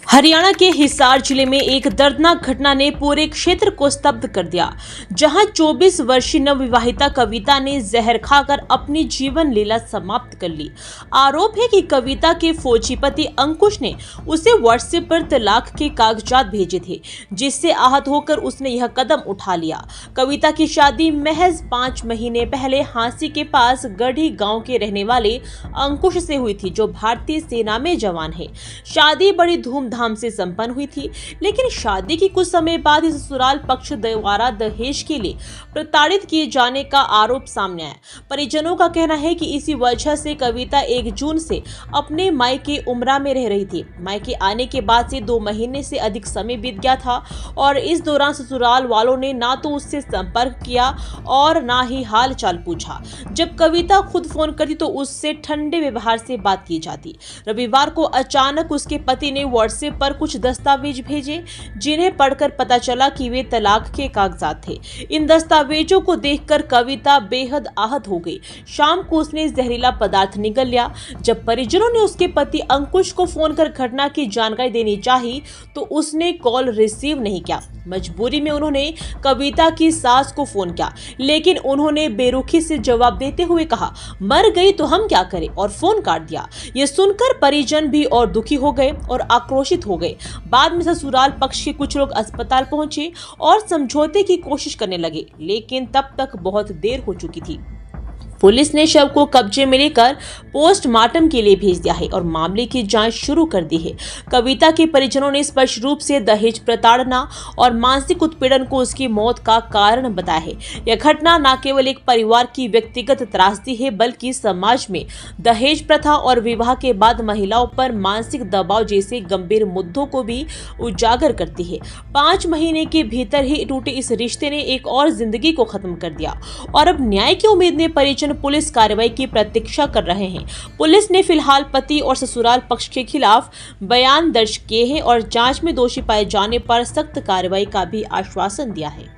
हरियाणा के हिसार जिले में एक दर्दनाक घटना ने पूरे क्षेत्र को स्तब्ध कर दिया, जहां 24 वर्षीय नवविवाहिता कविता ने जहर खाकर अपनी जीवन लीला समाप्त कर ली। आरोप है कि कविता के फौजी पति अंकुश ने उसे व्हाट्सएप पर तलाक के कागजात भेजे थे, जिससे आहत होकर उसने यह कदम उठा लिया। कविता की शादी महज 5 महीने पहले हांसी के पास गढ़ी गांव के रहने वाले अंकुश से हुई थी, जो भारतीय सेना में जवान है। शादी बड़ी धूमधाम से संपन्न हुई थी, लेकिन शादी के कुछ समय बाद ही ससुराल पक्ष द्वारा दहेज के लिए प्रताड़ित किए जाने का आरोप सामने आया। परिजनों का कहना है कि इसी वजह से कविता 1 जून से अपने मायके उमरा में रह रही थी। मायके आने के बाद से 2 महीने से अधिक समय बीत गया था और इस दौरान ससुराल वालों ने ना तो उससे संपर्क किया और ना ही हाल चाल पूछा। जब कविता खुद फोन करती तो उससे ठंडे व्यवहार से बात की जाती। रविवार को अचानक उसके पति ने व्हाट्सएप पर कुछ दस्तावेज भेजे, जिन्हें पढ़कर पता चला कि वे तलाक के कागजात थे। इन दस्तावेजों को देखकर कविता बेहद आहत हो गई। शाम को उसने जहरीला पदार्थ निगल लिया। जब परिजनों ने उसके पति अंकुश को फोन कर घटना की जानकारी देनी चाही, तो उसने कॉल रिसीव नहीं किया। मजबूरी में उन्होंने कविता की सास को फोन किया, लेकिन उन्होंने बेरुखी से जवाब देते हुए कहा, मर गई तो हम क्या करें, और फोन काट दिया। ये सुनकर परिजन भी और दुखी हो गए और आक्रोशित हो गए। बाद में ससुराल पक्ष के कुछ लोग अस्पताल पहुंचे और समझौते की कोशिश करने लगे, लेकिन तब तक बहुत देर हो चुकी थी। पुलिस ने शव को कब्जे में लेकर पोस्टमार्टम के लिए भेज दिया है और मामले की जांच शुरू कर दी है। कविता के परिजनों ने स्पष्ट रूप से दहेज प्रताड़ना और मानसिक उत्पीड़न को उसकी मौत का कारण बताया है। यह घटना न केवल एक परिवार की व्यक्तिगत त्रासदी है, बल्कि समाज में दहेज प्रथा और विवाह के बाद महिलाओं पर मानसिक दबाव जैसे गंभीर मुद्दों को भी उजागर करती है। 5 महीने के भीतर ही टूटे इस रिश्ते ने एक और जिंदगी को खत्म कर दिया और अब न्याय की उम्मीद में परिजन पुलिस कार्रवाई की प्रतीक्षा कर रहे हैं। पुलिस ने फिलहाल पति और ससुराल पक्ष के खिलाफ बयान दर्ज किए हैं और जांच में दोषी पाए जाने पर सख्त कार्रवाई का भी आश्वासन दिया है।